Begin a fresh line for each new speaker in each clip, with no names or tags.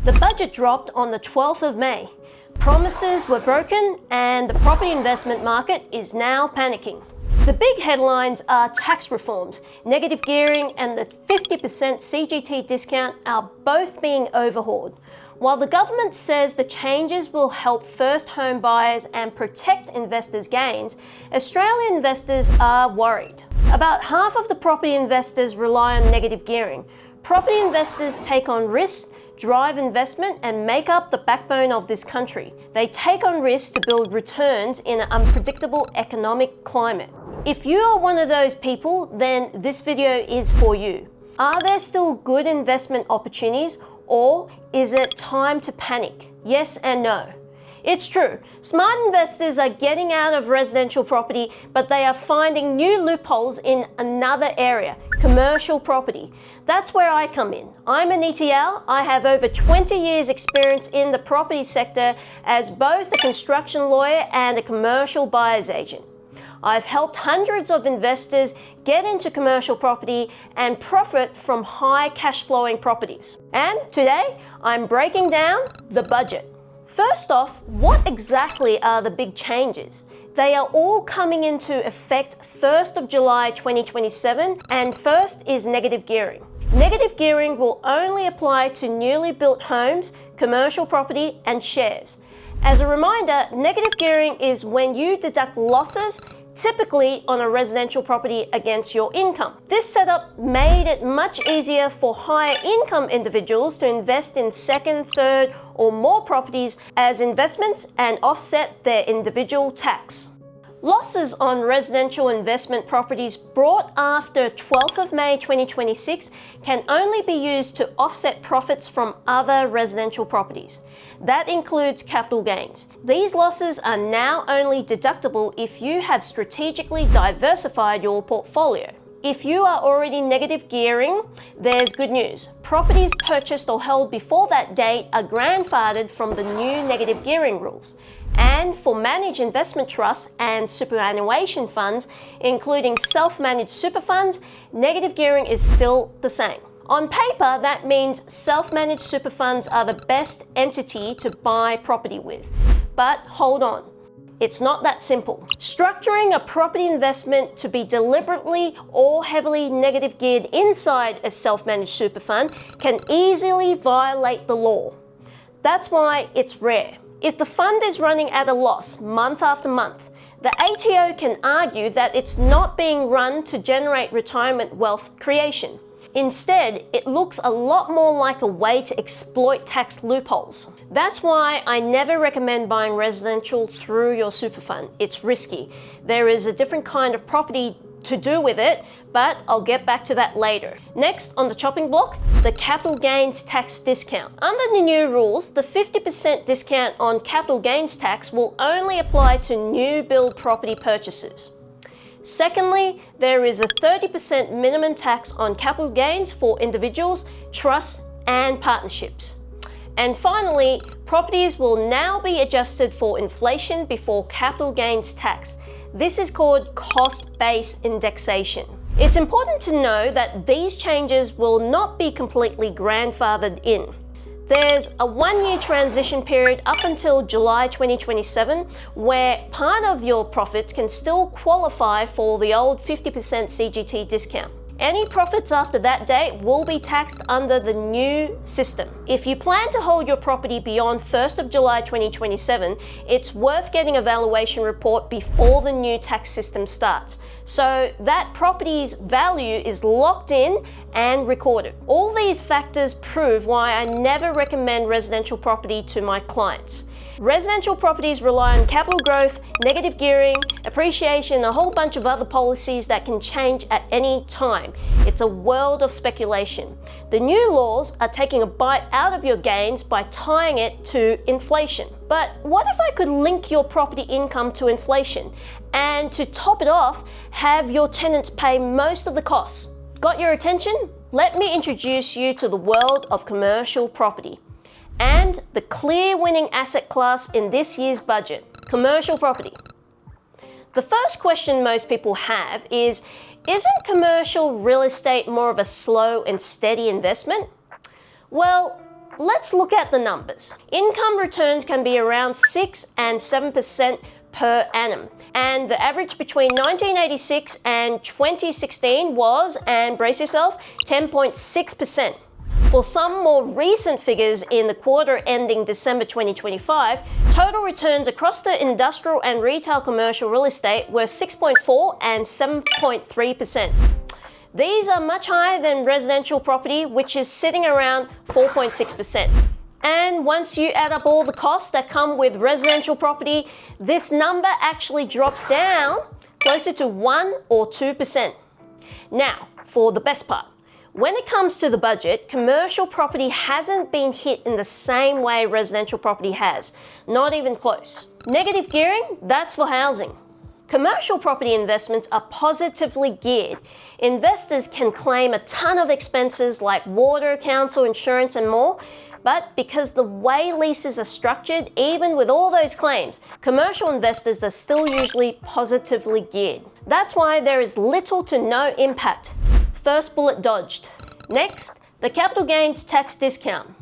The budget dropped on the 12th of May. Promises were broken and the property investment market is now panicking. The big headlines are tax reforms, negative gearing and the 50% CGT discount are both being overhauled. While the government says the changes will help first home buyers and protect investors' gains, Australian investors are worried. About half of the property investors rely on negative gearing. Property investors take on risks, drive investment and make up the backbone of this country. They take on risks to build returns in an unpredictable economic climate. If you are one of those people, then this video is for you. Are there still good investment opportunities or is it time to panic? Yes and no. It's true, smart investors are getting out of residential property, but they are finding new loopholes in another area, commercial property. That's where I come in. I'm Anita Yau. I have over 20 years experience in the property sector as both a construction lawyer and a commercial buyer's agent. I've helped hundreds of investors get into commercial property and profit from high cash flowing properties. And today, I'm breaking down the budget. First off, what exactly are the big changes? They are all coming into effect 1st of July 2027, and first is negative gearing. Negative gearing will only apply to newly built homes, commercial property, and shares. As a reminder, negative gearing is when you deduct losses typically on a residential property against your income. This setup made it much easier for higher income individuals to invest in second, third, or more properties as investments and offset their individual tax. Losses on residential investment properties brought after 12th of May 2026 can only be used to offset profits from other residential properties. That includes capital gains. These losses are now only deductible if you have strategically diversified your portfolio. If you are already negative gearing, there's good news. Properties purchased or held before that date are grandfathered from the new negative gearing rules. And for managed investment trusts and superannuation funds, including self-managed super funds, negative gearing is still the same. On paper, that means self-managed super funds are the best entity to buy property with. But hold on, it's not that simple. Structuring a property investment to be deliberately or heavily negative geared inside a self-managed super fund can easily violate the law. That's why it's rare. If the fund is running at a loss month after month, the ATO can argue that it's not being run to generate retirement wealth creation. Instead, it looks a lot more like a way to exploit tax loopholes. That's why I never recommend buying residential through your super fund. It's risky. There is a different kind of property to do with it, but I'll get back to that later. Next on the chopping block, the capital gains tax discount. Under the new rules, the 50% discount on capital gains tax will only apply to new build property purchases. Secondly, there is a 30% minimum tax on capital gains for individuals, trusts, and partnerships. And finally, properties will now be adjusted for inflation before capital gains tax. This is called cost-based indexation. It's important to know that these changes will not be completely grandfathered in. There's a 1-year transition period up until July 2027 where part of your profits can still qualify for the old 50% CGT discount. Any profits after that date will be taxed under the new system. If you plan to hold your property beyond 1st of July 2027, it's worth getting a valuation report before the new tax system starts, so that property's value is locked in and recorded. All these factors prove why I never recommend residential property to my clients. Residential properties rely on capital growth, negative gearing, appreciation, a whole bunch of other policies that can change at any time. It's a world of speculation. The new laws are taking a bite out of your gains by tying it to inflation. But what if I could link your property income to inflation and to top it off, have your tenants pay most of the costs? Got your attention? Let me introduce you to the world of commercial property and the clear winning asset class in this year's budget, commercial property. The first question most people have is, isn't commercial real estate more of a slow and steady investment? Well, Let's look at the numbers. Income returns can be around 6 and 7% per annum, and the average between 1986 and 2016 was, and brace yourself, 10.6%. For some more recent figures in the quarter ending December 2025, total returns across the industrial and retail commercial real estate were 6.4 and 7.3%. These are much higher than residential property, which is sitting around 4.6%. And once you add up all the costs that come with residential property, this number actually drops down closer to 1 or 2%. Now, for the best part. When it comes to the budget, commercial property hasn't been hit in the same way residential property has. Not even close. Negative gearing, that's for housing. Commercial property investments are positively geared. Investors can claim a ton of expenses like water, council, insurance, and more. But because the way leases are structured, even with all those claims, commercial investors are still usually positively geared. That's why there is little to no impact. First bullet dodged. Next, the capital gains tax discount.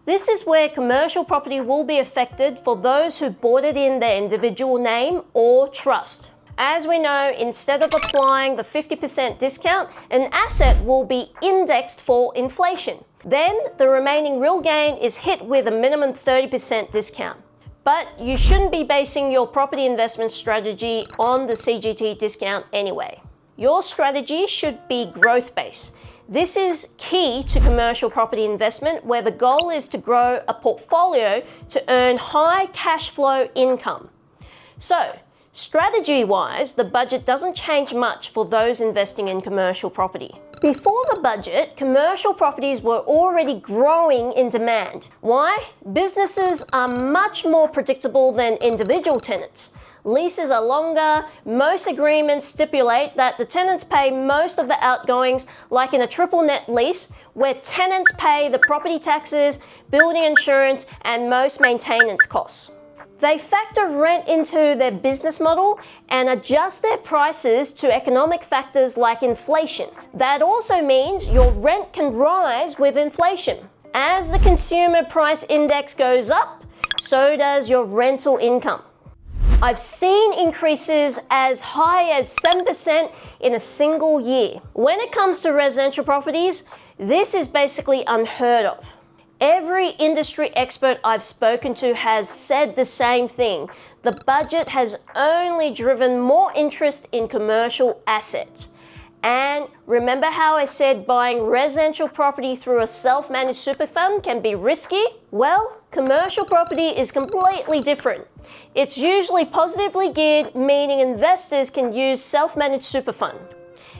This is where commercial property will be affected for those who bought it in their individual name or trust. As we know, instead of applying the 50% discount, an asset will be indexed for inflation. Then the remaining real gain is hit with a minimum 30% discount. But you shouldn't be basing your property investment strategy on the CGT discount anyway. Your strategy should be growth-based. This is key to commercial property investment, where the goal is to grow a portfolio to earn high cash flow income. So, strategy-wise, the budget doesn't change much for those investing in commercial property. Before the budget, commercial properties were already growing in demand. Why? Businesses are much more predictable than individual tenants. Leases are longer. Most agreements stipulate that the tenants pay most of the outgoings, like in a triple net lease, where tenants pay the property taxes, building insurance, and most maintenance costs. They factor rent into their business model and adjust their prices to economic factors like inflation. That also means your rent can rise with inflation. As the consumer price index goes up, so does your rental income. I've seen increases as high as 7% in a single year. When it comes to residential properties, this is basically unheard of. Every industry expert I've spoken to has said the same thing. The budget has only driven more interest in commercial assets. And remember how I said buying residential property through a self-managed super fund can be risky? Well, commercial property is completely different. It's usually positively geared, meaning investors can use self-managed super fund.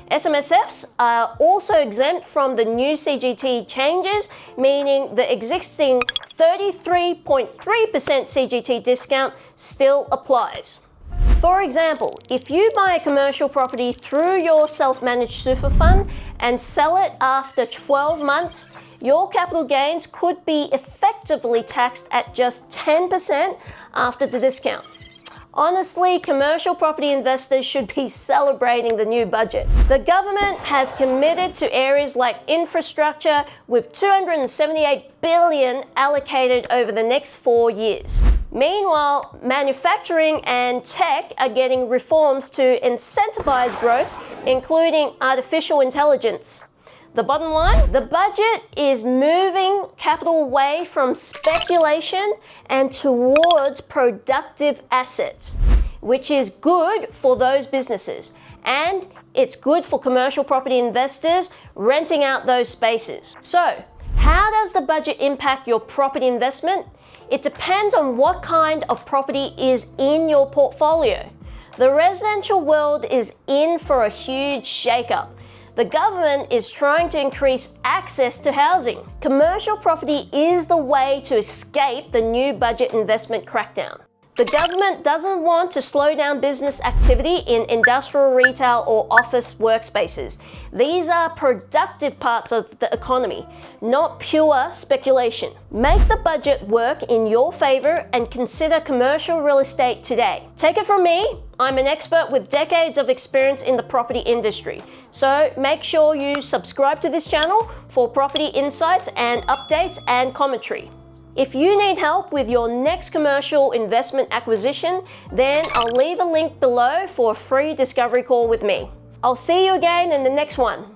SMSFs are also exempt from the new CGT changes, meaning the existing 33.3% CGT discount still applies. For example, if you buy a commercial property through your self-managed super fund and sell it after 12 months, your capital gains could be effectively taxed at just 10% after the discount. Honestly, commercial property investors should be celebrating the new budget. The government has committed to areas like infrastructure with $278 billion allocated over the next 4 years. Meanwhile, manufacturing and tech are getting reforms to incentivize growth, including artificial intelligence. The bottom line, the budget is moving capital away from speculation and towards productive assets, which is good for those businesses. And it's good for commercial property investors renting out those spaces. So, how does the budget impact your property investment? It depends on what kind of property is in your portfolio. The residential world is in for a huge shakeup. The government is trying to increase access to housing. Commercial property is the way to escape the new budget investment crackdown. The government doesn't want to slow down business activity in industrial, retail, or office workspaces. These are productive parts of the economy, not pure speculation. Make the budget work in your favor and consider commercial real estate today. Take it from me, I'm an expert with decades of experience in the property industry. So make sure you subscribe to this channel for property insights and updates and commentary. If you need help with your next commercial investment acquisition, then I'll leave a link below for a free discovery call with me. I'll see you again in the next one.